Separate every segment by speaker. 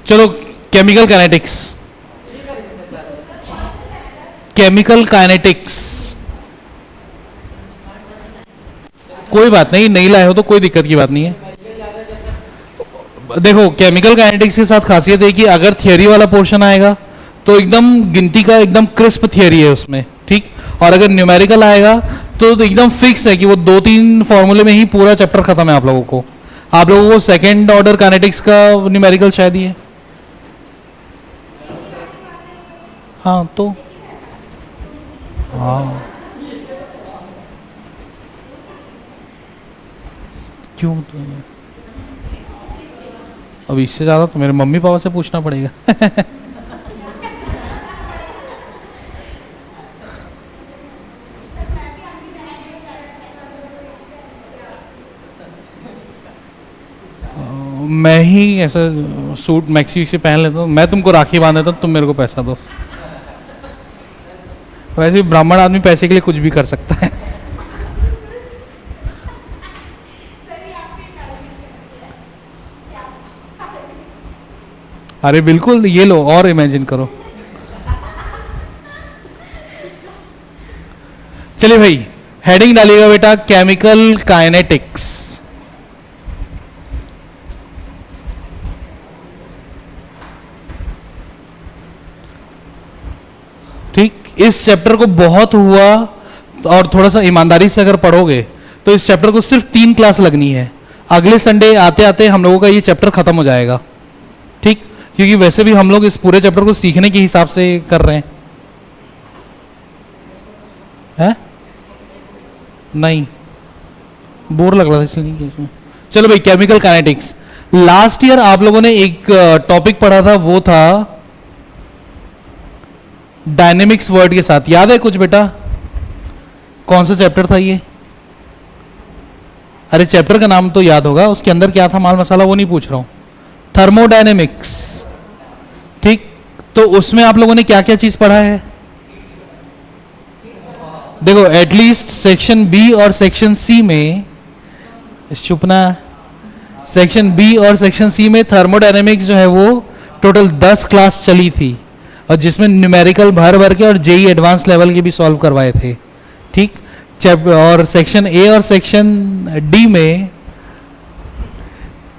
Speaker 1: चलो chemical kinetics, chemical kinetics, कोई बात नहीं, नहीं लाए हो तो कोई दिक्कत की बात नहीं है। देखो केमिकल काइनेटिक्स के साथ खासियत है कि अगर थियरी वाला पोर्शन आएगा तो एकदम गिनती का एकदम क्रिस्प थियरी है उसमें, ठीक। और अगर न्यूमेरिकल आएगा तो एकदम फिक्स है कि वो 2-3 फॉर्मूले में ही पूरा चैप्टर खत्म है। आप लोगों को सेकेंड ऑर्डर काइनेटिक्स का न्यूमेरिकल शायद ही है। हाँ तो हाँ, क्यों तो अब इससे ज़्यादा तो मेरे मम्मी पापा से पूछना पड़ेगा। मैं ही ऐसा सूट मैक्सी से पहन लेता हूँ, मैं तुमको राखी बांध देता हूँ, तुम मेरे को पैसा दो। वैसे भी ब्राह्मण आदमी पैसे के लिए कुछ भी कर सकता है। अरे बिल्कुल, ये लो और इमेजिन करो। चलिए भाई, हेडिंग डालिएगा बेटा केमिकल काइनेटिक्स। ठीक, इस चैप्टर को बहुत हुआ और थोड़ा सा ईमानदारी से अगर पढ़ोगे तो इस चैप्टर को सिर्फ 3 क्लास लगनी है। अगले संडे आते आते हम लोगों का ये चैप्टर खत्म हो जाएगा, ठीक। क्योंकि वैसे भी हम लोग इस पूरे चैप्टर को सीखने के हिसाब से कर रहे हैं। नहीं, बोर लग रहा था इसलिए। चलो भाई, केमिकल काइनेटिक्स। लास्ट ईयर आप लोगों ने एक टॉपिक पढ़ा था, वो था डायनेमिक्स वर्ड के साथ। याद है कुछ बेटा? कौन सा चैप्टर था ये? अरे चैप्टर का नाम तो याद होगा, उसके अंदर क्या था माल मसाला वो नहीं पूछ रहा हूं। थर्मोडायनेमिक्स, ठीक। तो उसमें आप लोगों ने क्या क्या चीज पढ़ा है? देखो एटलीस्ट सेक्शन बी और सेक्शन सी में, चुपना, सेक्शन बी और सेक्शन सी में थर्मोडायनेमिक्स जो है वो टोटल 10 क्लास चली थी, और जिसमें न्यूमेरिकल भर भर के और जेई एडवांस लेवल के भी सॉल्व करवाए थे, ठीक। और सेक्शन ए और सेक्शन डी में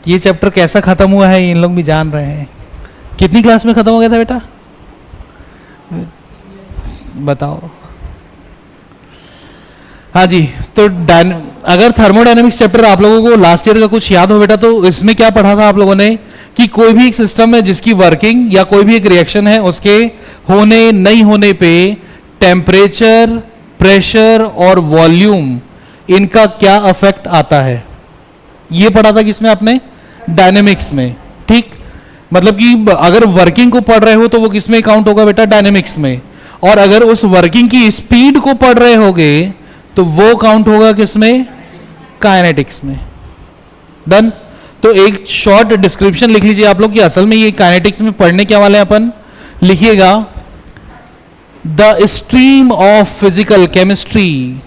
Speaker 1: ये चैप्टर कैसा खत्म हुआ है इन लोग भी जान रहे हैं। कितनी क्लास में खत्म हो गया था बेटा, बताओ? हाँ जी, तो अगर थर्मोडायनेमिक्स चैप्टर आप लोगों को लास्ट ईयर का कुछ याद हो बेटा, तो इसमें क्या पढ़ा था आप लोगों ने कि कोई भी एक सिस्टम है जिसकी वर्किंग या कोई भी एक रिएक्शन है, उसके होने नहीं होने पे टेम्परेचर, प्रेशर और वॉल्यूम, इनका क्या अफेक्ट आता है, ये पढ़ा था किसमें आपने? डायनेमिक्स में, ठीक। मतलब कि अगर वर्किंग को पढ़ रहे हो तो वो किसमें काउंट होगा बेटा? डायनेमिक्स में। और अगर उस वर्किंग की स्पीड को पढ़ रहे होगे तो वो काउंट होगा किसमें? काइनेटिक्स में। डन। तो एक शॉर्ट डिस्क्रिप्शन लिख लीजिए आप लोग कि असल में ये काइनेटिक्स में पढ़ने क्या वाले हैं अपन। लिखिएगा, the stream of physical chemistry,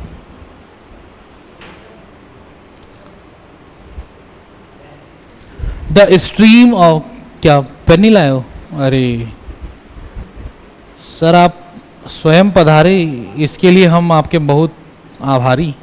Speaker 1: the stream of, क्या पेन नहीं लाए हो? अरे सर आप स्वयं पधारे, इसके लिए हम आपके बहुत आभारी।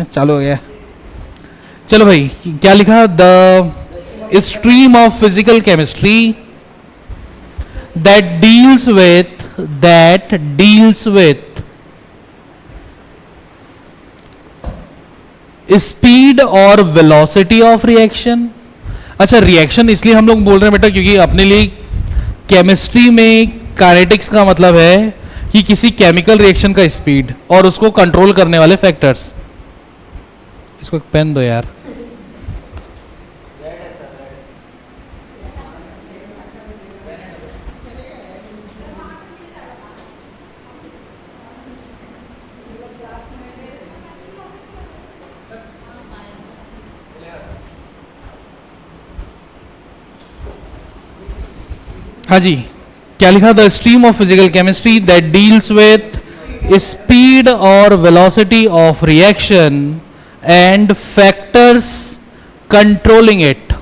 Speaker 1: चालू हो गया। चलो भाई, क्या लिखा? The stream of physical chemistry that deals with, speed और वेलोसिटी ऑफ रिएक्शन। अच्छा, रिएक्शन इसलिए हम लोग बोल रहे हैं बेटा क्योंकि अपने लिए केमिस्ट्री में काइनेटिक्स का मतलब है कि किसी केमिकल रिएक्शन का स्पीड और उसको कंट्रोल करने वाले फैक्टर्स। इसको एक पेन दो यार। हाँ जी, क्या लिखा? The stream of physical chemistry that deals with speed और velocity of reaction and factors controlling it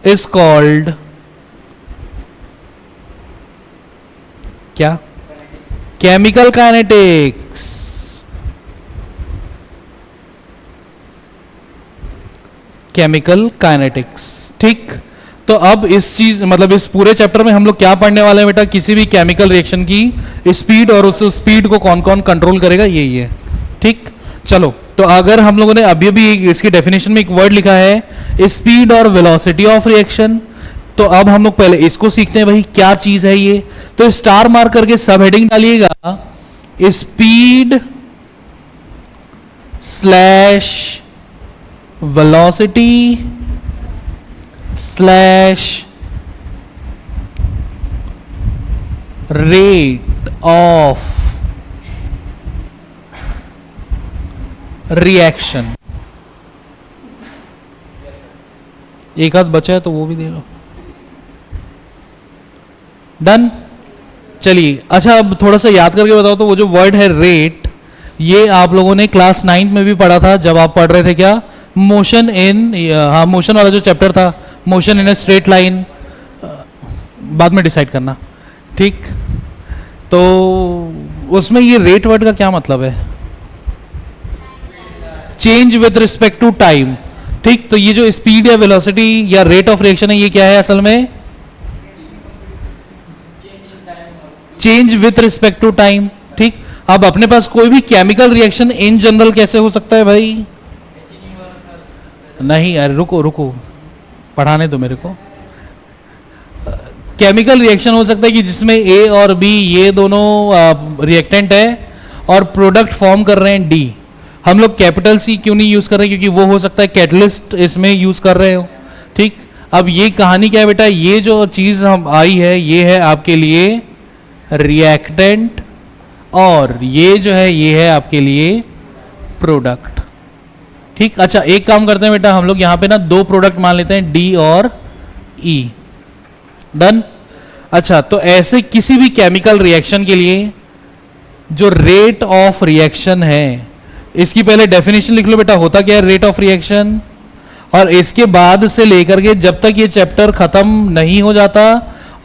Speaker 1: is called क्या? Chemical kinetics. केमिकल काइनेटिक्स, ठीक। तो अब इस चीज मतलब इस पूरे चैप्टर में हम लोग क्या पढ़ने वाले हैं बेटा? किसी भी केमिकल रिएक्शन की स्पीड और उस स्पीड को कौन कौन कंट्रोल करेगा, यही है, ठीक। चलो, तो अगर हम लोगों ने अभी भी इसकी डेफिनेशन में एक वर्ड लिखा है स्पीड और वेलोसिटी ऑफ रिएक्शन, तो अब हम लोग पहले इसको सीखते हैं भाई क्या चीज है ये। तो स्टार मार्क करके सब हेडिंग डालिएगा, speed slash velocity slash rate of reaction. एक आध बचा है तो वो भी दे लो। डन। चलिए, अच्छा अब थोड़ा सा याद करके बताओ तो वो जो वर्ड है रेट, ये आप लोगों ने क्लास 9 में भी पढ़ा था जब आप पढ़ रहे थे क्या? मोशन इन, हाँ मोशन वाला जो चैप्टर था, motion in a straight line, बाद में डिसाइड करना, ठीक। तो उसमें ये रेट वर्ड का क्या मतलब है? Change with respect to time, ठीक। तो ये जो स्पीड या वेलोसिटी या रेट ऑफ रिएक्शन है, ये क्या है असल में? Change with respect to time, ठीक। अब अपने पास कोई भी केमिकल रिएक्शन इन जनरल कैसे हो सकता है भाई? नहीं, अरे रुको रुको, पढ़ाने दो मेरे को। केमिकल रिएक्शन हो सकता है कि जिसमें ए और बी ये दोनों रिएक्टेंट है और प्रोडक्ट फॉर्म कर रहे हैं डी। हम लोग कैपिटल सी क्यों नहीं यूज कर रहे? क्योंकि वो हो सकता है कैटलिस्ट इसमें यूज कर रहे हो, ठीक। अब ये कहानी क्या है बेटा? ये जो चीज हम आई है ये है आपके लिए रिएक्टेंट और ये जो है ये है आपके लिए प्रोडक्ट, ठीक। अच्छा, एक काम करते हैं बेटा, हम लोग यहां पे ना दो प्रोडक्ट मान लेते हैं डी और ई। डन। अच्छा, तो ऐसे किसी भी केमिकल रिएक्शन के लिए जो रेट ऑफ रिएक्शन है, इसकी पहले डेफिनेशन लिख लो बेटा, होता क्या है रेट ऑफ रिएक्शन। और इसके बाद से लेकर के जब तक ये चैप्टर खत्म नहीं हो जाता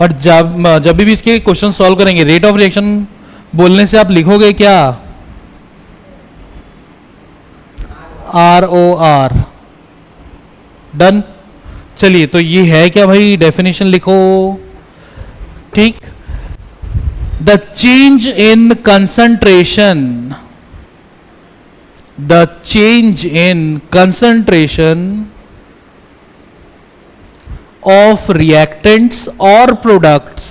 Speaker 1: और जब भी इसके क्वेश्चन सॉल्व करेंगे, रेट ऑफ रिएक्शन बोलने से आप लिखोगे क्या? ROR। डन। चलिए, तो ये है क्या भाई? डेफिनेशन लिखो, ठीक। The change in concentration, the change in concentration of reactants or products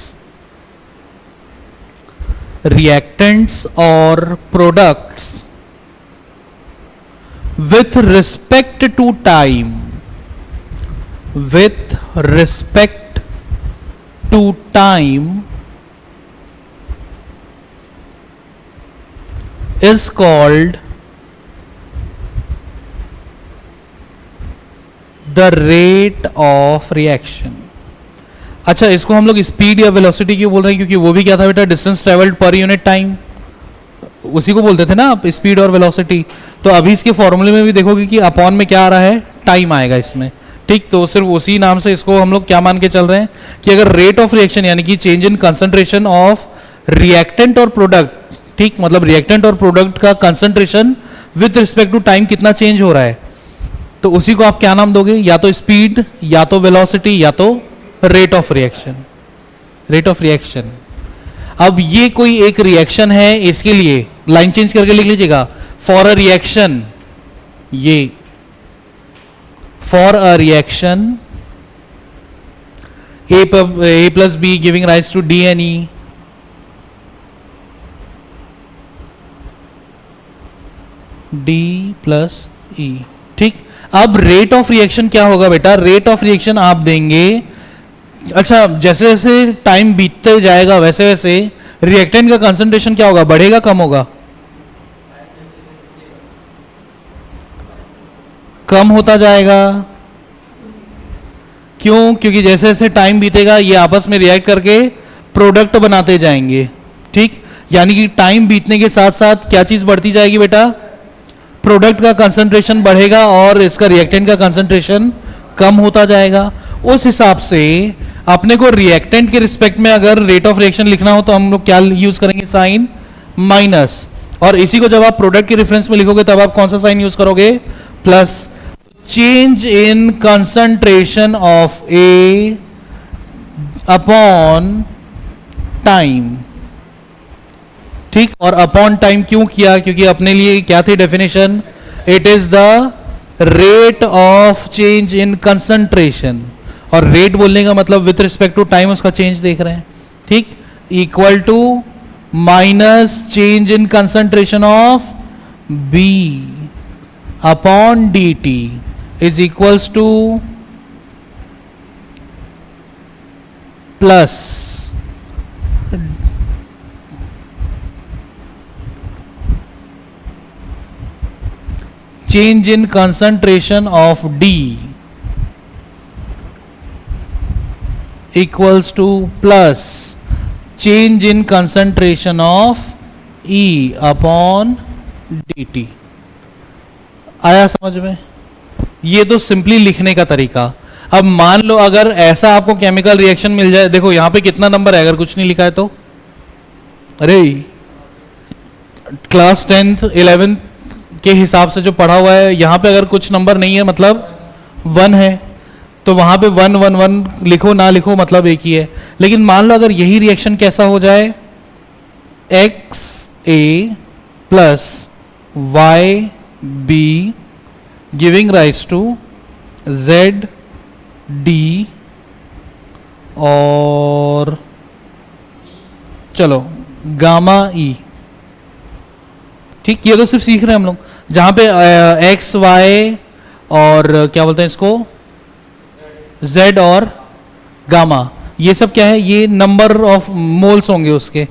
Speaker 1: with respect to time is called the rate of reaction. अच्छा, इसको हम लोग स्पीड या वेलोसिटी क्यों बोल रहे हैं? क्योंकि वो भी क्या था बेटा? Distance travelled per unit time, उसी को बोलते थे ना आप, स्पीड और वेलोसिटी। तो अभी इसके फॉर्मूले में भी देखोगे कि अपॉन में क्या आ रहा है? टाइम आएगा इसमें, ठीक। तो सिर्फ उसी नाम से इसको हम लोग क्या मान के चल रहे हैं कि अगर रेट ऑफ रिएक्शन यानी कि change in concentration of reactant और प्रोडक्ट, ठीक, मतलब रिएक्टेंट और प्रोडक्ट का concentration with respect to time कितना चेंज हो रहा है, तो उसी को आप क्या नाम दोगे? या तो स्पीड, या तो वेलोसिटी, या तो rate of reaction, rate of reaction. अब ये कोई एक रिएक्शन है, इसके लिए लाइन चेंज करके लिख लीजिएगा, फॉर अ रिएक्शन, ये for a reaction A plus B giving rise to D and E, D plus E, ठीक। अब रेट ऑफ रिएक्शन क्या होगा बेटा, रेट ऑफ रिएक्शन आप देंगे, अच्छा जैसे जैसे टाइम बीतते जाएगा वैसे वैसे रिएक्टेंट का कंसंट्रेशन क्या होगा, बढ़ेगा कम होगा, कम होता जाएगा। क्यों, क्योंकि जैसे जैसे टाइम बीतेगा ये आपस में रिएक्ट करके प्रोडक्ट बनाते जाएंगे, ठीक। यानी कि टाइम बीतने के साथ साथ क्या चीज बढ़ती जाएगी बेटा, प्रोडक्ट का कंसंट्रेशन बढ़ेगा और इसका रिएक्टेंट का कंसंट्रेशन कम होता जाएगा। उस हिसाब से अपने को रिएक्टेंट के रिस्पेक्ट में अगर रेट ऑफ रिएक्शन लिखना हो तो हम लोग क्या यूज करेंगे, साइन माइनस, और इसी को जब आप प्रोडक्ट के रेफरेंस में लिखोगे तब आप कौन सा साइन यूज करोगे, plus. Change in concentration of A upon time, ठीक। और अपॉन टाइम क्यों किया, क्योंकि अपने लिए क्या थी definition, it is the rate of change in concentration, और रेट बोलने का मतलब विथ रिस्पेक्ट टू टाइम उसका चेंज देख रहे हैं, ठीक, equal to minus change in concentration of B upon D T is equals to plus change in concentration of D equals to plus change in concentration of E upon dt। आया समझ में, ये तो simply लिखने का तरीका। अब मान लो अगर ऐसा आपको केमिकल रिएक्शन मिल जाए, देखो यहां पे कितना नंबर है अगर कुछ नहीं लिखा है तो, अरे क्लास 10th 11th के हिसाब से जो पढ़ा हुआ है, यहां पे अगर कुछ नंबर नहीं है मतलब 1 है, तो वहां पे 1 1 1 लिखो ना लिखो मतलब एक ही है। लेकिन मान लो अगर यही रिएक्शन कैसा हो जाए, X A plus Y B giving rise to Z D और चलो गामा ई, ठीक। ये तो सिर्फ सीख रहे हैं हम लोग, जहां पे एक्स वाई और क्या बोलते हैं इसको, जेड और गामा, ये सब क्या है, ये नंबर ऑफ मोल्स होंगे उसके,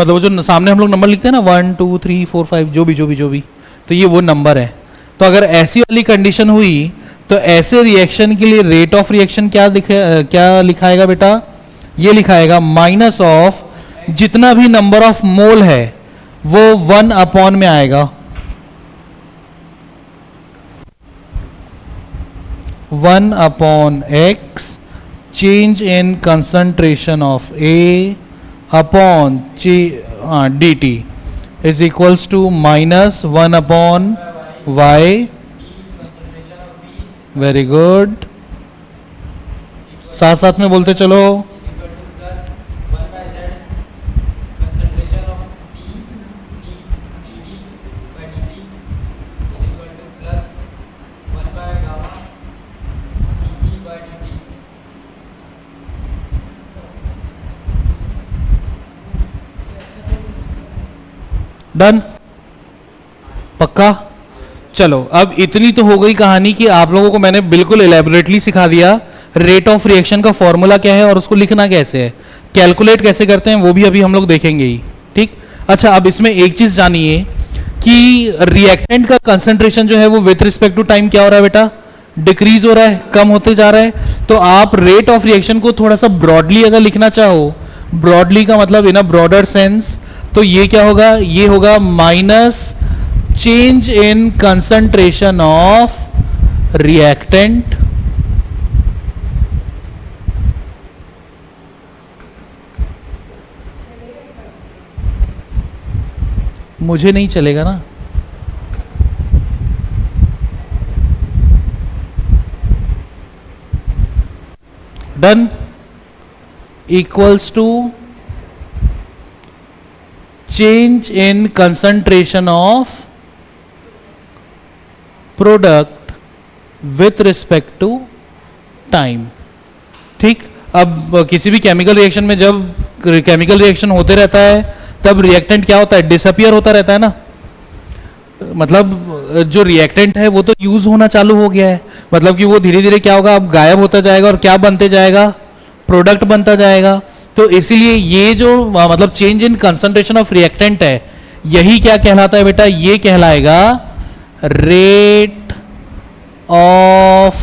Speaker 1: मतलब जो सामने हम लोग नंबर लिखते हैं ना 1 2 3 4 5 जो भी, तो ये वो नंबर है। तो अगर ऐसी वाली कंडीशन हुई तो ऐसे रिएक्शन के लिए रेट ऑफ रिएक्शन क्या लिखाएगा बेटा, ये लिखाएगा माइनस ऑफ जितना भी नंबर ऑफ मोल है वो 1 अपॉन में आएगा, 1 upon X change in concentration of A upon D T is equals to minus 1 upon Y. Very good, साथ साथ में बोलते चलो, डन, पक्का। चलो अब इतनी तो हो गई कहानी कि आप लोगों को मैंने बिल्कुल इलेबोरेटली सिखा दिया रेट ऑफ रिएक्शन का फॉर्मूला क्या है और उसको लिखना कैसे है, कैलकुलेट कैसे करते हैं वो भी अभी हम लोग देखेंगे ही, ठीक। अच्छा अब इसमें एक चीज जानिए कि रिएक्टेंट का कंसंट्रेशन जो है वो विथ रिस्पेक्ट टू टाइम क्या हो रहा है बेटा, डिक्रीज हो रहा है, कम होते जा रहा है। तो आप रेट ऑफ रिएक्शन को थोड़ा सा ब्रॉडली अगर लिखना चाहो, ब्रॉडली का मतलब इन अ ब्रॉडर सेंस, तो ये क्या होगा, ये होगा minus change in concentration of reactant मुझे नहीं चलेगा ना, done. Equals to change in concentration of product with respect to time. ठीक, अब किसी भी केमिकल रिएक्शन में जब केमिकल रिएक्शन होते रहता है तब रिएक्टेंट क्या होता है, डिसअपियर होता रहता है ना। मतलब जो रिएक्टेंट है वो तो यूज होना चालू हो गया है, मतलब कि वो धीरे धीरे क्या होगा, अब गायब होता जाएगा और क्या बनते जाएगा, प्रोडक्ट बनता जाएगा। तो इसीलिए ये जो मतलब change in concentration of reactant है, यही क्या कहलाता है बेटा, ये कहलाएगा रेट ऑफ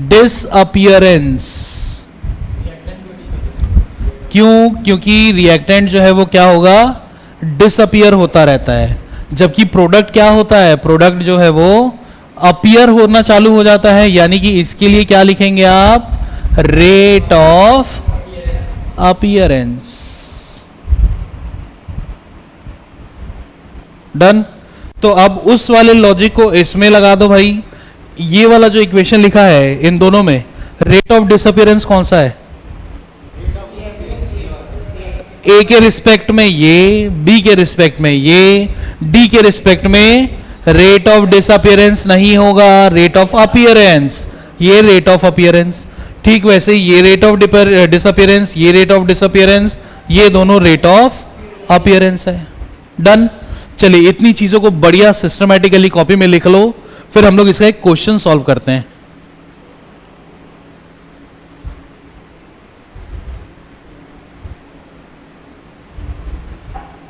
Speaker 1: डिसअपियरेंस। क्यों? क्योंकि रिएक्टेंट जो है वो क्या होगा, डिसअपियर होता रहता है, जबकि प्रोडक्ट क्या होता है, प्रोडक्ट जो है वो अपीयर होना चालू हो जाता है। यानी कि इसके लिए क्या लिखेंगे आप, रेट ऑफ अपीयरेंस। डन। तो अब उस वाले लॉजिक को इसमें लगा दो भाई। ये वाला जो इक्वेशन लिखा है इन दोनों में, रेट ऑफ डिसअपियरेंस कौन सा है, ए के रिस्पेक्ट में ये, बी के रिस्पेक्ट में ये, डी के रिस्पेक्ट में रेट ऑफ डिसअपियरेंस नहीं होगा, रेट ऑफ अपीयरेंस, ये रेट ऑफ अपीयरेंस। ठीक वैसे ये रेट ऑफ डिसअपियरेंस, ये रेट ऑफ डिसअपियरेंस, ये दोनों रेट ऑफ अपीयरेंस है। डन। चलिए इतनी चीजों को बढ़िया सिस्टमैटिकली कॉपी में लिख लो, फिर हम लोग इसका एक क्वेश्चन सॉल्व करते हैं।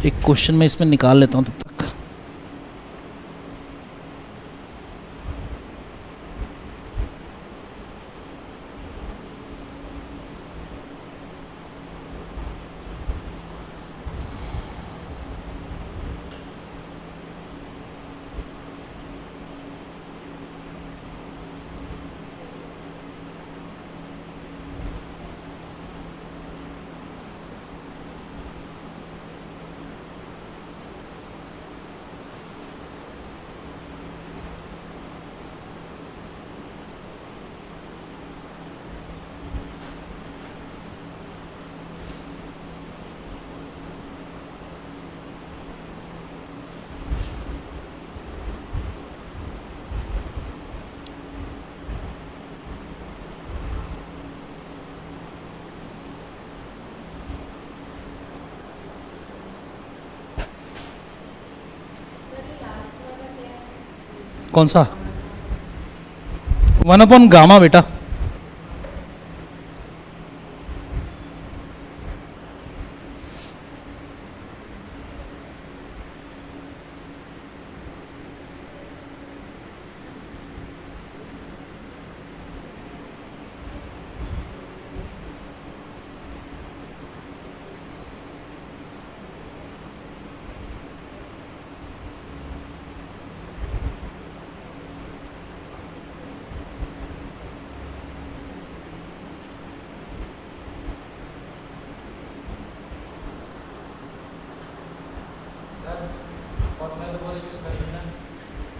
Speaker 1: एक क्वेश्चन में इसमें निकाल लेता हूं तब तक। कौन सा, 1/गामा बेटा।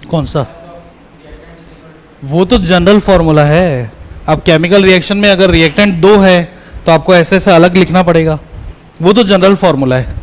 Speaker 1: कौन सा, वो तो जनरल फॉर्मूला है। अब केमिकल रिएक्शन में अगर रिएक्टेंट दो है तो आपको ऐसे ऐसे अलग लिखना पड़ेगा, वो तो जनरल फॉर्मूला है।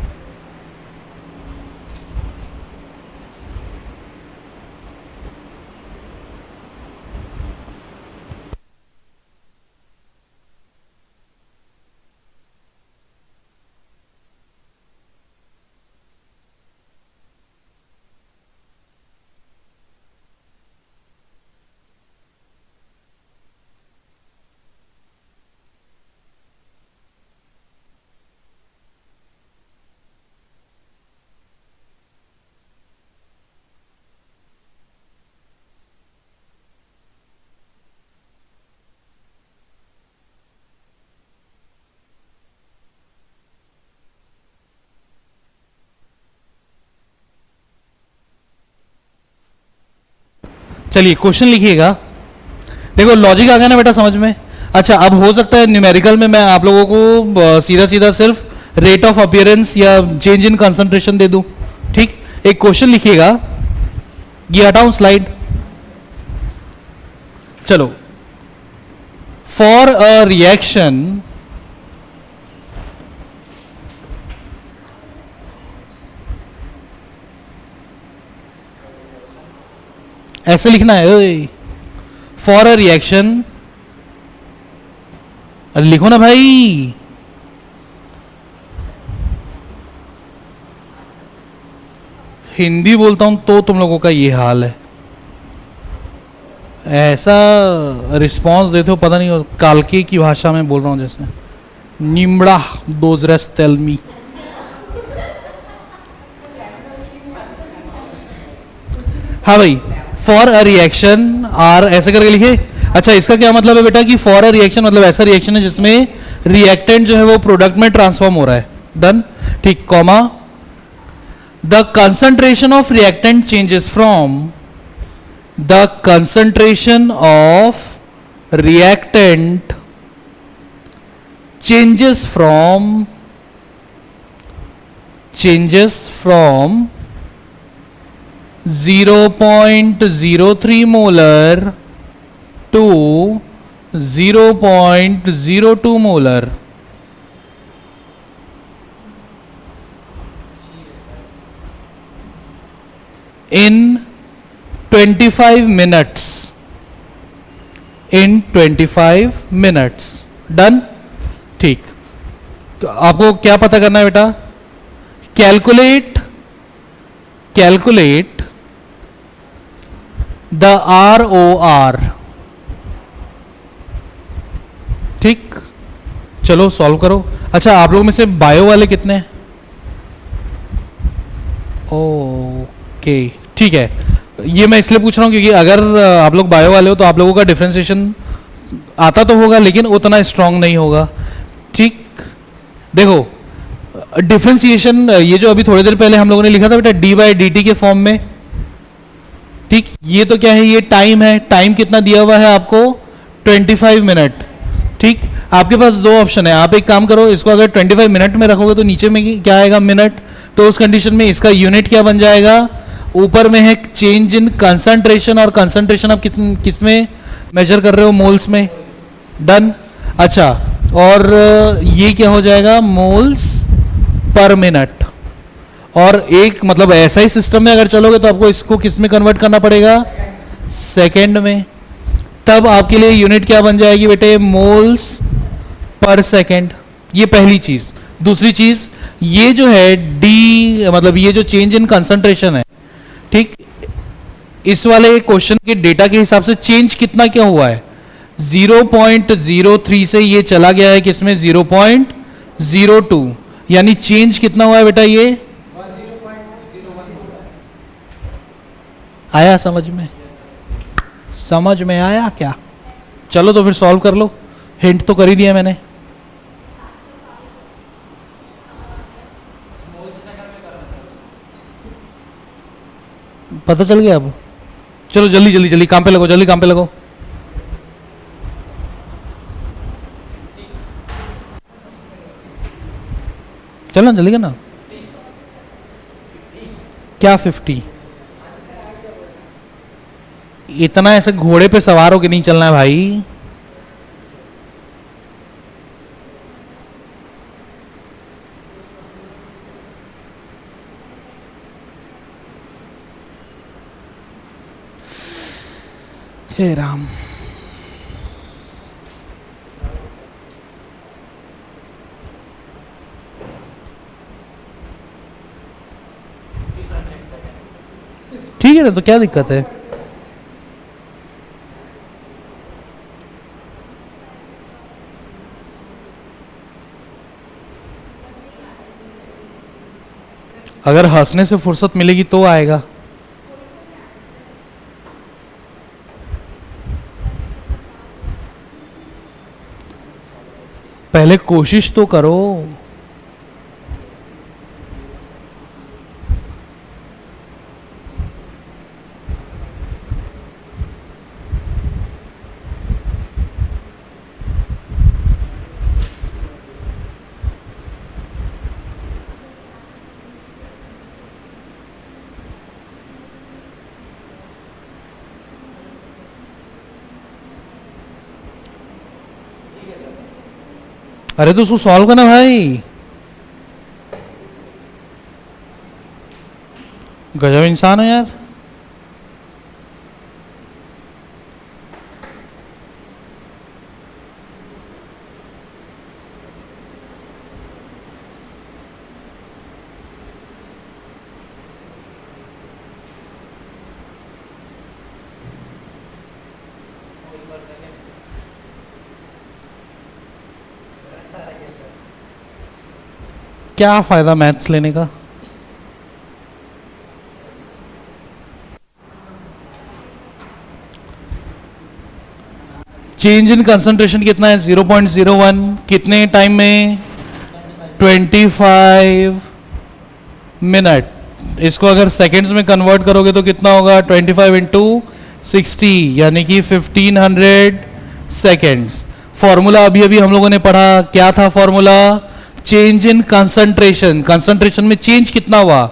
Speaker 1: चलिए क्वेश्चन लिखिएगा। देखो लॉजिक आ गया ना बेटा समझ में। अच्छा अब हो सकता है न्यूमेरिकल में मैं आप लोगों को सीधा सीधा सिर्फ रेट ऑफ अपीयरेंस या चेंज इन कंसंट्रेशन दे दूं। ठीक, एक क्वेश्चन लिखिएगा, ये हटाऊं स्लाइड। चलो फॉर अ रिएक्शन ऐसे लिखना है, फॉर अ रिएक्शन, अरे लिखो ना भाई, हिंदी बोलता हूं तो तुम लोगों का ये हाल है, ऐसा रिस्पांस देते हो पता नहीं, कालके की भाषा में बोल रहा हूं जैसे, निमड़ा दोज रेस टेल मी। हाँ भाई, फॉर अ रिएक्शन आर ऐसे करके लिखे। अच्छा, इसका क्या मतलब है बेटा कि फॉर अ रिएक्शन मतलब ऐसा रिएक्शन है जिसमें रिएक्टेंट जो है वो प्रोडक्ट में ट्रांसफॉर्म हो रहा है, डन, ठीक, comma, the concentration of reactant changes from, the concentration of reactant changes from 0.03 molar to 0.02 molar in 25 minutes. In 25 minutes. Done? ठीक, तो आपको क्या पता करना है बेटा? Calculate the ROR। ठीक, चलो सॉल्व करो। अच्छा, आप लोगों में से बायो वाले कितने हैं? ओके, ठीक है, ये मैं इसलिए पूछ रहा हूं क्योंकि अगर आप लोग बायो वाले हो तो आप लोगों का डिफरेंशिएशन आता तो होगा लेकिन उतना स्ट्रांग नहीं होगा। ठीक, देखो डिफरेंशिएशन ये जो अभी थोड़ी देर पहले हम लोगों ने लिखा था बेटा d/dt के फॉर्म में, ठीक, ये तो क्या है, ये टाइम है, टाइम कितना दिया हुआ है आपको 25 मिनट। ठीक, आपके पास दो ऑप्शन है, आप एक काम करो, इसको अगर 25 मिनट में रखोगे तो नीचे में क्या आएगा, मिनट, तो उस कंडीशन में इसका यूनिट क्या बन जाएगा, ऊपर में है चेंज इन कंसंट्रेशन, और कंसंट्रेशन आप किस में मेजर कर रहे हो, मोल्स में, डन। अच्छा, और ये क्या हो जाएगा, मोल्स पर मिनट, और एक मतलब ऐसा ही सिस्टम में अगर चलोगे तो आपको इसको किस में कन्वर्ट करना पड़ेगा, सेकेंड में, तब आपके लिए यूनिट क्या बन जाएगी बेटे, मोल्स पर सेकेंड। ये पहली चीज। दूसरी चीज, ये जो है डी मतलब ये जो चेंज इन कंसंट्रेशन है, ठीक, इस वाले क्वेश्चन के डेटा के हिसाब से चेंज कितना क्या हुआ है, 0.03 से ये चला गया है किसमें, 0.02, यानी चेंज कितना हुआ है बेटा, ये आया समझ में, समझ में आया क्या? चलो तो फिर सॉल्व कर लो, हिंट तो कर ही दिया मैंने। पता चल गया अब? चलो जल्दी जल्दी जल्दी काम पे लगो, जल्दी काम पे लगो। चलो जल्दी करना। क्या 50? इतना ऐसे घोड़े पे सवार होके नहीं चलना है भाई। हे राम, ठीक है ना, तो क्या दिक्कत है? अगर हंसने से फुर्सत मिलेगी तो आएगा। पहले कोशिश तो करो। अरे तो उसको सॉल्व करना भाई, गजब इंसान हो यार। क्या फायदा मैथ्स लेने का। चेंज इन कंसंट्रेशन कितना है, 0.01, कितने टाइम में, 25 मिनट। इसको अगर सेकेंड्स में कन्वर्ट करोगे तो कितना होगा, 25 इंटू 60 यानी कि 1500 सेकेंड्स। फॉर्मूला अभी अभी हम लोगों ने पढ़ा, क्या था formula, change in concentration. Concentration में चेंज कितना हुआ,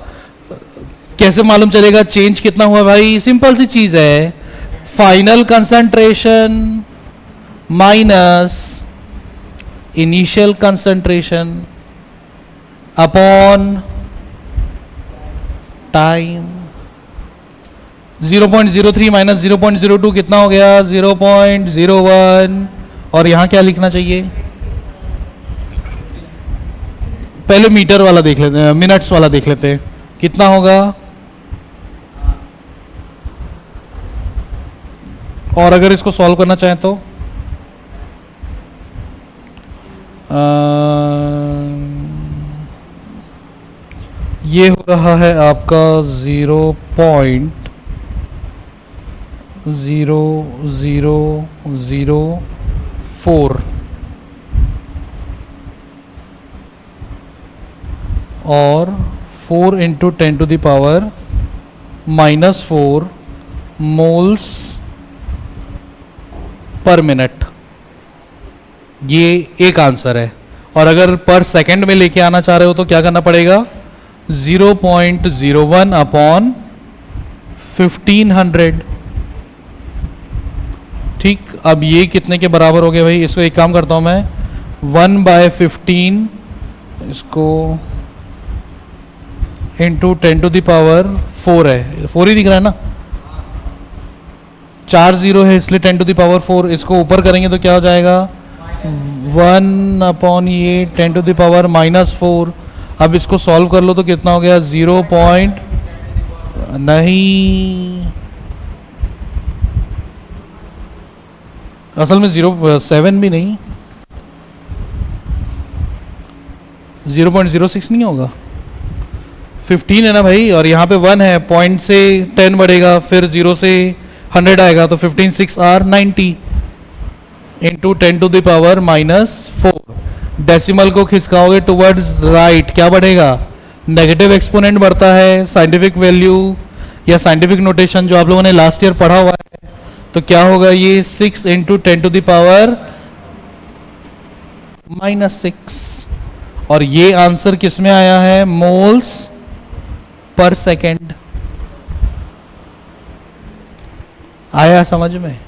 Speaker 1: कैसे मालूम चलेगा चेंज कितना हुआ भाई, सिंपल सी चीज है, final concentration minus initial concentration upon time. 0.03 minus 0.02 कितना हो गया, 0.01। और यहां क्या लिखना चाहिए, पहले मीटर वाला देख लेते हैं, मिनट्स वाला देख लेते हैं, कितना होगा। और अगर इसको सॉल्व करना चाहें तो ये हो रहा है आपका 0.0004 और 4 into 10 to the power -4 moles per minute, ये एक आंसर है। और अगर पर सेकंड में लेके आना चाह रहे हो तो क्या करना पड़ेगा, 0.01 अपॉन 1500। ठीक, अब ये कितने के बराबर हो गए भाई, इसको एक काम करता हूं मैं, 1/15 इसको इंटू 10 टू द पावर 4 है, 4 ही दिख रहा है ना, 4 0 है इसलिए 10 टू द पावर 4, इसको ऊपर करेंगे तो क्या हो जाएगा, 1 अपॉन ये 10 टू द पावर -4। अब इसको सॉल्व कर लो तो कितना हो गया, 0 पॉइंट नहीं, असल में 0.7 भी नहीं, 0.06 नहीं होगा, 15 है ना भाई, और यहाँ पे 1 है, पॉइंट से 10 बढ़ेगा, फिर 0 से 100 आएगा, तो 15 6 आर 90 into 10 to the power -4। Decimal को खिसकाओगे टुवर्ड्स राइट, क्या बढ़ेगा, नेगेटिव एक्सपोनेंट बढ़ता है। साइंटिफिक वैल्यू या साइंटिफिक नोटेशन जो आप लोगों ने लास्ट ईयर पढ़ा हुआ है, तो क्या होगा ये 6 इंटू 10 टू द पावर -6। और ये आंसर किस में आया है, मोल्स पर सेकेंड। आया समझ में।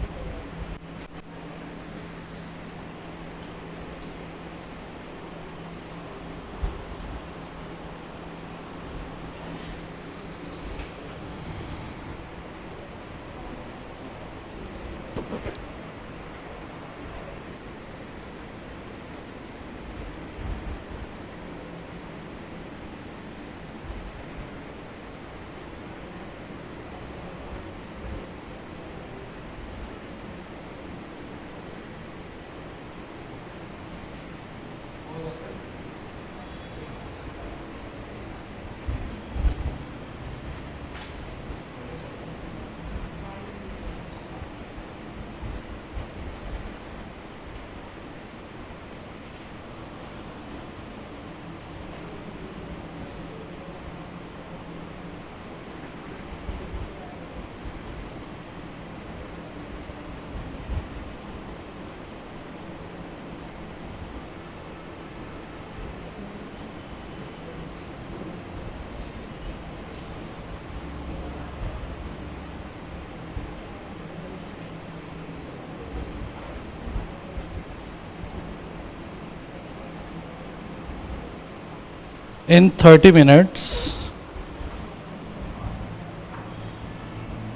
Speaker 1: in 30 minutes,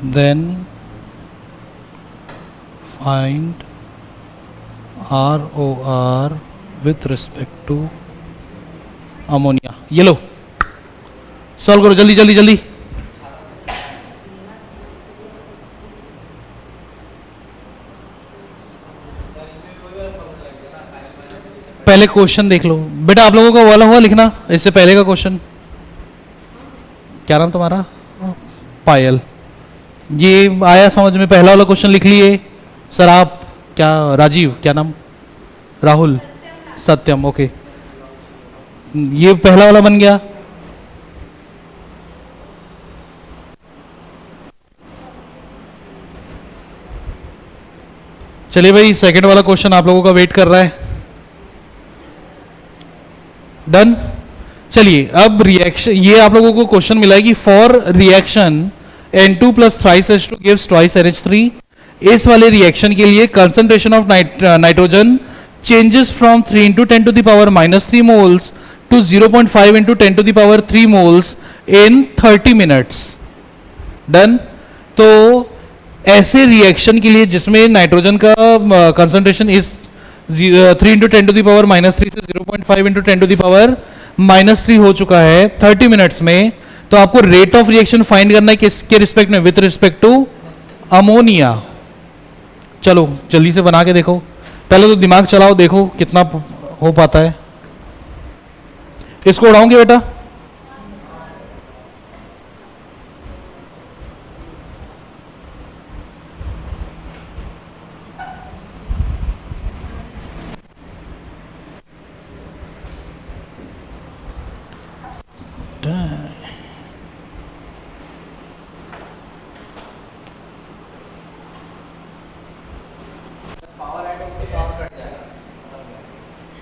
Speaker 1: then find ROR with respect to ammonia. ये लो सॉल्व करो जल्दी जल्दी जल्दी. पहले क्वेश्चन देख लो बेटा, आप लोगों का वाला हुआ लिखना इससे पहले का क्वेश्चन. क्या नाम तुम्हारा? पायल. ये आया समझ में? पहला वाला क्वेश्चन लिख लिए सर आप? क्या राजीव? क्या नाम? राहुल? सत्यम. ओके, ये पहला वाला बन गया. चलिए भाई, सेकंड वाला क्वेश्चन आप लोगों का वेट कर रहा है. डन. चलिए अब रिएक्शन, ये आप लोगों को क्वेश्चन मिला है कि for reaction N2 plus thrice H2 gives twice NH3. इस वाले रिएक्शन के लिए concentration of nitrogen changes from 3 into 10 to the power -3 moles to 0.5 into 10 to the power 3 moles in 30 minutes. Done. तो ऐसे रिएक्शन के लिए जिसमें नाइट्रोजन का कंसंट्रेशन इस 3 इंटू 10 टू द पावर -3 से 0.5 इंटू 10 टू द पावर -3 हो चुका है 30 मिनट्स में, तो आपको रेट ऑफ रिएक्शन फाइंड करना है किसके रिस्पेक्ट में? With respect to ammonia. चलो जल्दी से बना के देखो, पहले तो दिमाग चलाओ, देखो कितना हो पाता है. इसको उड़ाओगे बेटा?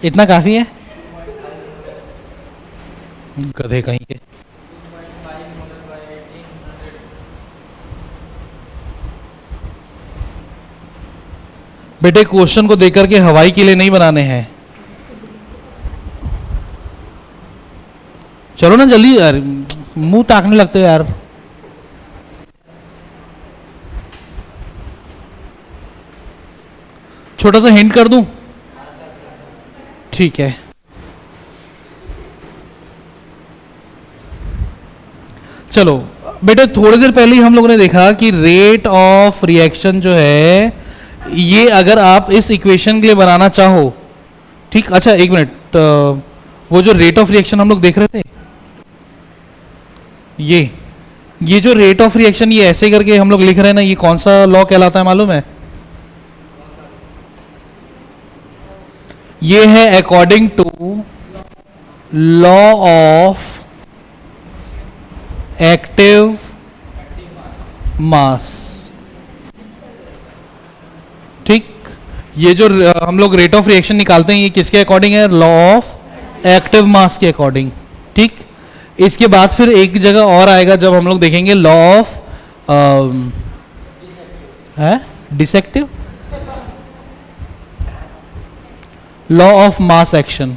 Speaker 1: इतना काफी है? गधे कहीं के. बेटे क्वेश्चन को देकर के हवाई के लिए नहीं बनाने हैं. चलो ना जल्दी यार, मुंह ताकने लगते हो यार. छोटा सा हिंट कर दूं? ठीक है. चलो बेटे, थोड़ी देर पहले ही हम लोगों ने देखा कि रेट ऑफ रिएक्शन जो है, ये अगर आप इस इक्वेशन के लिए बनाना चाहो, ठीक. अच्छा एक मिनट, वो जो रेट ऑफ रिएक्शन हम लोग देख रहे थे, ये जो रेट ऑफ रिएक्शन ये ऐसे करके हम लोग लिख रहे हैं ना, ये कौन सा लॉ कहलाता है मालूम है? ये है according to law of active mass. ठीक. ये जो हम लोग रेट ऑफ रिएक्शन निकालते हैं, ये किसके अकॉर्डिंग है? लॉ ऑफ एक्टिव मास के अकॉर्डिंग. ठीक. इसके बाद फिर एक जगह और आएगा जब हम लोग देखेंगे law of dissective, law of mass action.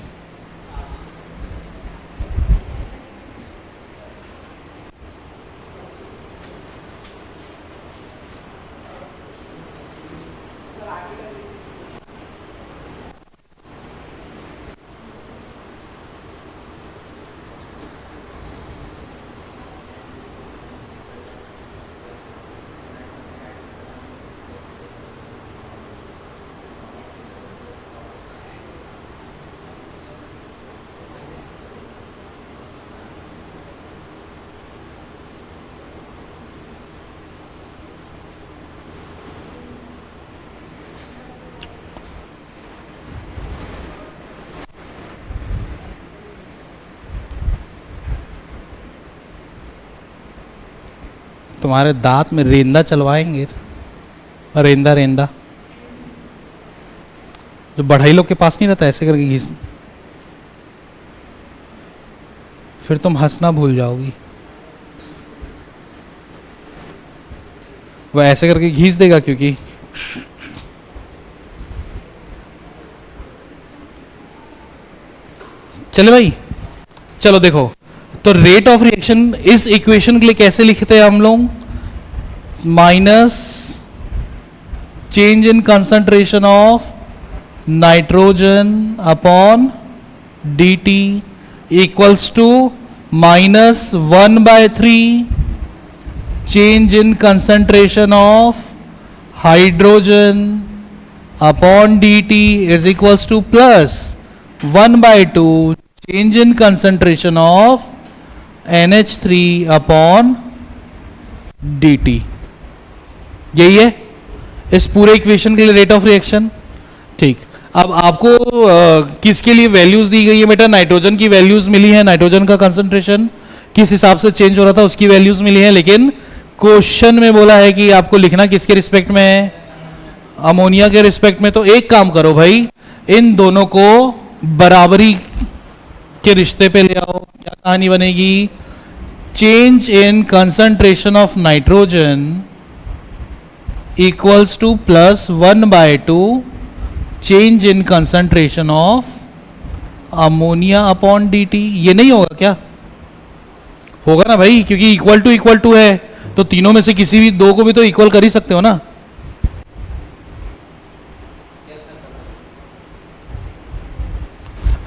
Speaker 1: तुम्हारे दांत में रेंदा चलवाएंगे. रेंदा रेंदा जो बढ़ई लोग के पास नहीं रहता, ऐसे करके घिस, फिर तुम हंसना भूल जाओगी. वह ऐसे करके घिस देगा क्योंकि चले भाई, चलो देखो, तो रेट ऑफ रिएक्शन इस इक्वेशन के लिए कैसे लिखते हैं हम लोग? Minus change in concentration of nitrogen upon D T equals to -1/3 change in concentration of hydrogen upon D T is equals to +1/2 change in concentration of NH3 upon D T. यही है इस पूरे इक्वेशन के लिए rate of reaction. ठीक, अब आपको किसके लिए वैल्यूज दी गई है बेटा? नाइट्रोजन की वैल्यूज मिली है, नाइट्रोजन का कंसंट्रेशन किस हिसाब से चेंज हो रहा था उसकी वैल्यूज मिली है, लेकिन क्वेश्चन में बोला है कि आपको लिखना किसके रिस्पेक्ट में है? अमोनिया के रिस्पेक्ट में। तो एक काम करो भाई, इन दोनों को बराबरी के रिश्ते पे ले आओ। क्या कहानी बनेगी? Change in concentration of nitrogen equals to +1/2 change in concentration of ammonia upon D T. ये नहीं होगा क्या? होगा ना भाई, क्योंकि इक्वल टू है, तो तीनों में से किसी भी दो को भी तो इक्वल कर ही सकते हो ना।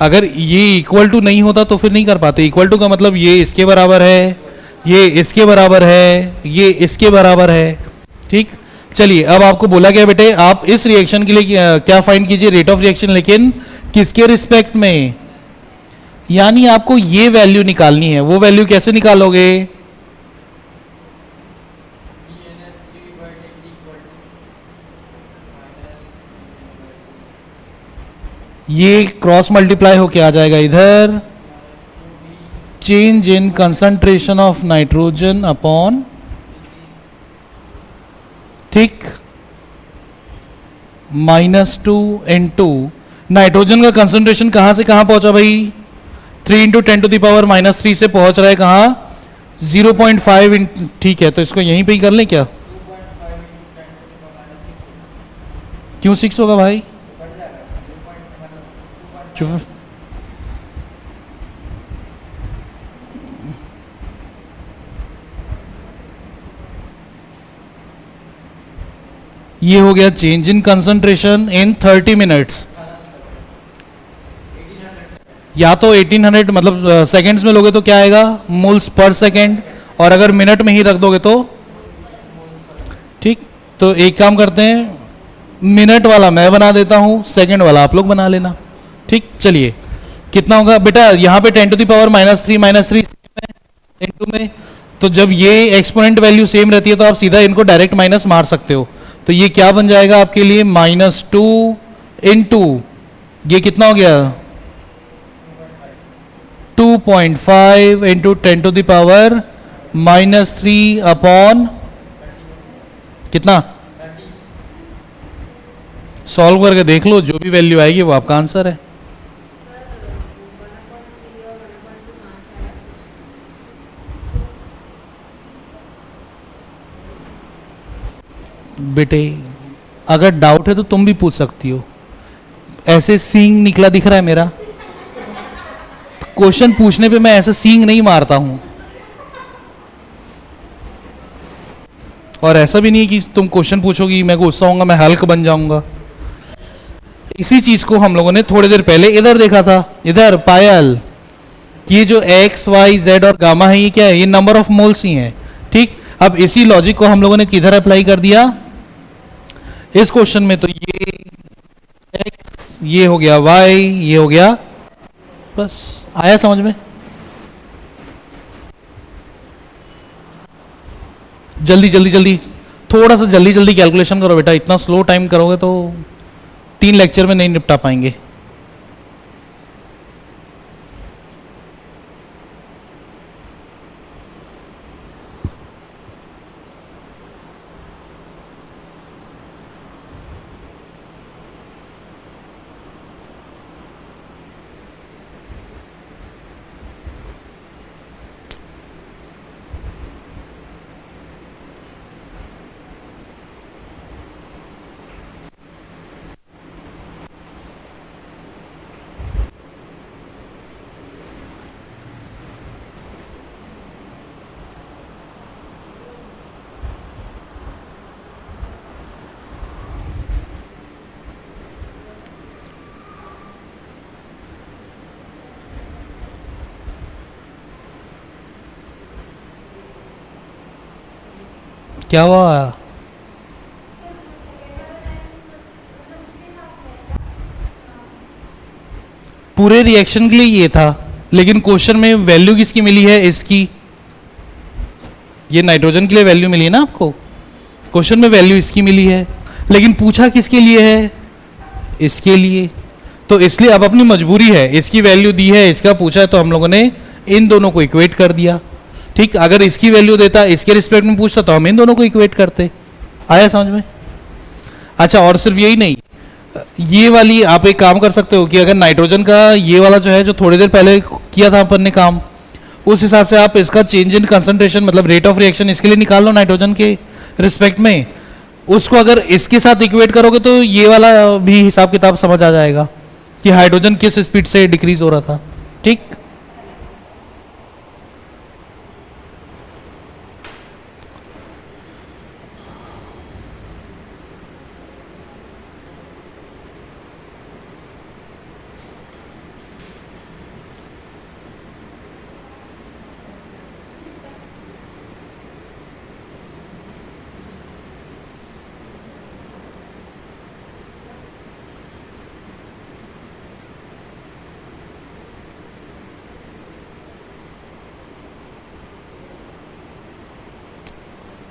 Speaker 1: अगर ये इक्वल टू नहीं होता तो फिर नहीं कर पाते। इक्वल टू का मतलब ये इसके बराबर है, ये इसके बराबर है, ये इसके बराबर है। ठीक, चलिए अब आपको बोला गया बेटे आप इस रिएक्शन के लिए क्या फाइंड कीजिए? रेट ऑफ रिएक्शन, लेकिन किसके रिस्पेक्ट में? यानी आपको ये वैल्यू निकालनी है। वो वैल्यू कैसे निकालोगे? ये क्रॉस मल्टीप्लाई होके आ जाएगा इधर, change in concentration of nitrogen upon, ठीक, -2 नाइट्रोजन का कंसंट्रेशन कहां से कहां पहुंचा भाई? 3 × 10⁻³ से पहुंच रहा है कहां? 0.5। ठीक है, तो इसको यहीं पे ही कर लें क्या? क्यों 6 होगा भाई? चुप। ये हो गया change in concentration in 30 minutes. या तो 1800 मतलब सेकंड्स में लोगे तो क्या आएगा? मोल्स पर सेकंड, और अगर मिनट में ही रख दोगे तो ठीक। तो एक काम करते हैं, मिनट वाला मैं बना देता हूं, सेकंड वाला आप लोग बना लेना। ठीक, चलिए कितना होगा बेटा? यहाँ पे 10⁻³ इनटू में, तो जब ये एक्सपोनेंट वैल्यू सेम रहती है तो आप सीधा इनको डायरेक्ट माइनस मार सकते हो। तो ये क्या बन जाएगा आपके लिए? -2 इंटू ये कितना हो गया? 2.5 इंटू 10⁻³ अपॉन कितना? सॉल्व करके देख लो, जो भी वैल्यू आएगी वो आपका आंसर है। बेटे अगर डाउट है तो तुम भी पूछ सकती हो। ऐसे सींग निकला दिख रहा है मेरा? क्वेश्चन पूछने पे मैं ऐसे सींग नहीं मारता हूं। और ऐसा भी नहीं कि तुम क्वेश्चन पूछोगी मैं गुस्सा होऊंगा, मैं हल्क बन जाऊंगा। इसी चीज को हम लोगों ने थोड़ी देर पहले इधर देखा था। इधर पायल, ये जो x, y, z और गामा है ये क्या है? ये नंबर ऑफ मोल्स ही हैं। ठीक, अब इसी लॉजिक को हम लोगों ने किधर अप्लाई कर दिया इस क्वेश्चन में। तो ये x, ये हो गया y, ये हो गया, बस आया समझ में? जल्दी जल्दी जल्दी, थोड़ा सा जल्दी जल्दी कैलकुलेशन करो बेटा। इतना स्लो टाइम करोगे तो 3 लेक्चर में नहीं निपटा पाएंगे। क्या हुआ? पूरे रिएक्शन के लिए ये था, लेकिन क्वेश्चन में वैल्यू किसकी मिली है? इसकी। ये नाइट्रोजन के लिए वैल्यू मिली है ना आपको, क्वेश्चन में वैल्यू इसकी मिली है, लेकिन पूछा किसके लिए है? इसके लिए। तो इसलिए अब अपनी मजबूरी है, इसकी वैल्यू दी है, इसका पूछा है, तो हम लोगों ने इन दोनों को इक्वेट कर दिया। ठीक, अगर इसकी वैल्यू देता, इसके रिस्पेक्ट में पूछता, तो हम इन दोनों को इक्वेट करते। आया समझ में? अच्छा, और सिर्फ यही नहीं, ये वाली आप एक काम कर सकते हो कि अगर नाइट्रोजन का ये वाला जो है, जो थोड़ी देर पहले किया था अपन ने काम, उस हिसाब से आप इसका चेंज इन कंसंट्रेशन मतलब रेट ऑफ रिएक्शन इसके लिए निकाल लो नाइट्रोजन के रिस्पेक्ट में। उसको अगर इसके साथ इक्वेट करोगे तो ये वाला भी हिसाब किताब समझ आ जाएगा कि हाइड्रोजन किस स्पीड से डिक्रीज हो रहा था। ठीक।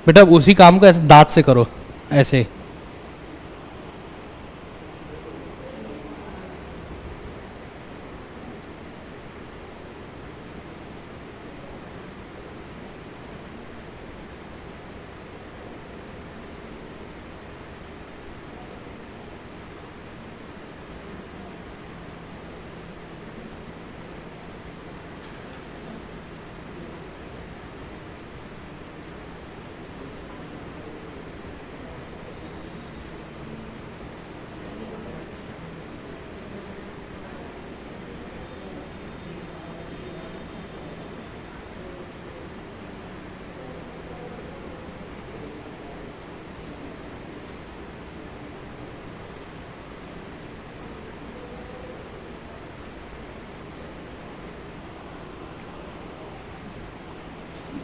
Speaker 1: बेटा उसी काम को ऐसे दांत से करो, ऐसे।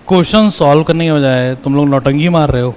Speaker 1: क्वेश्चन सॉल्व करने की बजाय तुम लोग नौटंकी मार रहे हो।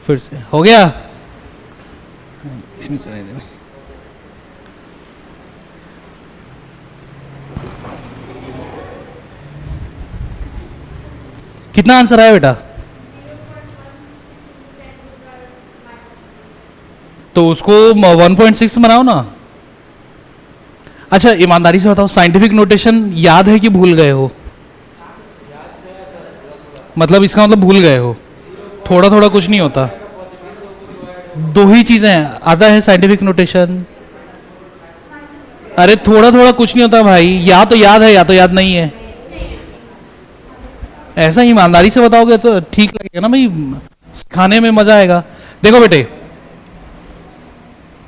Speaker 1: फिर से हो गया, इसमें सुनाई दे। कितना आंसर आया बेटा? तो उसको 1.6 बनाओ ना। अच्छा ईमानदारी से बताओ, साइंटिफिक नोटेशन याद है कि भूल गए हो? मतलब इसका मतलब भूल गए हो, थोड़ा थोड़ा कुछ नहीं होता। दो ही चीजें हैं, आता है साइंटिफिक नोटेशन। अरे थोड़ा थोड़ा कुछ नहीं होता भाई, या तो याद है या तो याद नहीं है। ऐसा ईमानदारी से बताओगे तो ठीक लगेगा ना भाई, खाने में मजा आएगा। देखो बेटे,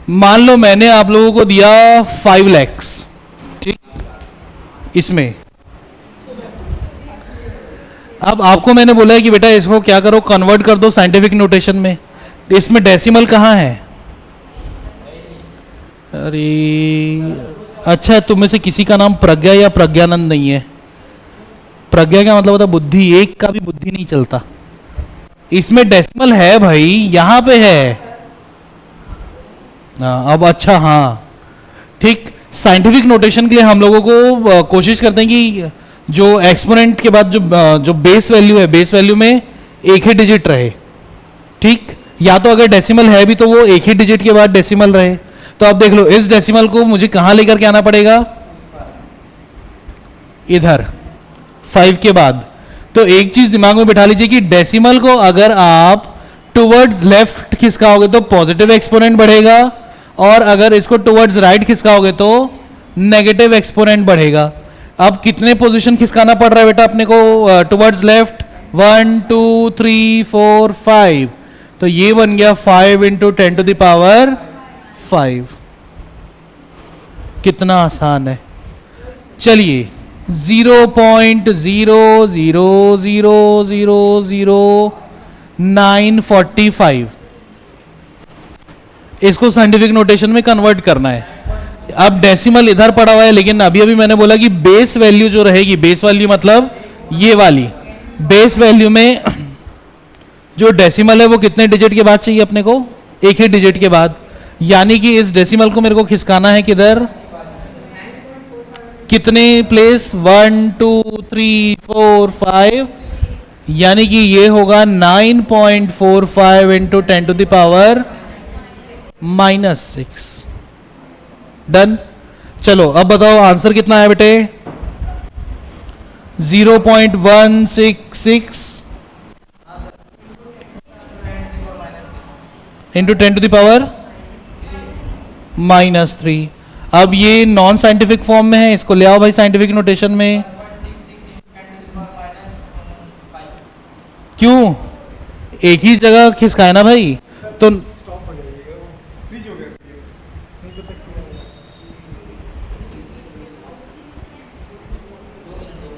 Speaker 1: मान लो मैंने आप लोगों को दिया 5 lakhs, ठीक, इसमें अब आपको मैंने बोला है कि बेटा इसको क्या करो, कन्वर्ट कर दो साइंटिफिक नोटेशन में। इसमें डेसिमल कहाँ है? अरे अच्छा, तुम में से किसी का नाम प्रज्ञा या प्रज्ञानंद नहीं है? प्रज्ञा का मतलब होता बुद्धि, एक का भी बुद्धि नहीं चलता। इसमें डेसिमल है भाई, यहां पे है। अब अच्छा, हाँ ठीक। साइंटिफिक नोटेशन के लिए हम लोगों को कोशिश करते हैं कि जो एक्सपोनेंट के बाद जो बेस वैल्यू है, बेस वैल्यू में एक ही डिजिट रहे, ठीक। या तो अगर डेसिमल है भी तो वो एक ही डिजिट के बाद डेसिमल रहे। तो अब देख लो, इस डेसिमल को मुझे कहां लेकर के आना पड़ेगा? इधर 5 के बाद। तो एक चीज दिमाग में बिठा लीजिए कि डेसिमल को अगर आप टुवर्ड्स लेफ्ट खिसकाओगे तो पॉजिटिव एक्सपोनेंट बढ़ेगा, और अगर इसको टुवर्ड्स राइट खिसकाओगे तो नेगेटिव एक्सपोनेंट बढ़ेगा। अब कितने पोजीशन खिसकाना पड़ रहा है बेटा अपने को टुवर्ड्स लेफ्ट? 1 2 3 4 5। तो ये बन गया 5 इंटू 10 टू द पावर 5। कितना आसान है। चलिए 0.000000945 इसको साइंटिफिक नोटेशन में कन्वर्ट करना है। अब डेसिमल इधर पड़ा हुआ है, लेकिन अभी अभी मैंने बोला कि बेस वैल्यू जो रहेगी, बेस वैल्यू मतलब ये वाली बेस वैल्यू में जो डेसिमल है वो कितने डिजिट के बाद चाहिए अपने को? एक ही डिजिट के बाद। यानी कि इस डेसिमल को मेरे को खिसकाना है किधर? कितने प्लेस? 1 2 3 4 5। यानी कि ये होगा 9.45 into 10 to the power -6। Done. चलो अब बताओ आंसर कितना है बेटे? 0.166 इंटू 10 टू द पावर -3। अब ये नॉन साइंटिफिक फॉर्म में है, इसको ले आओ भाई साइंटिफिक नोटेशन में। क्यों? एक ही जगह खिसकाए ना भाई। तो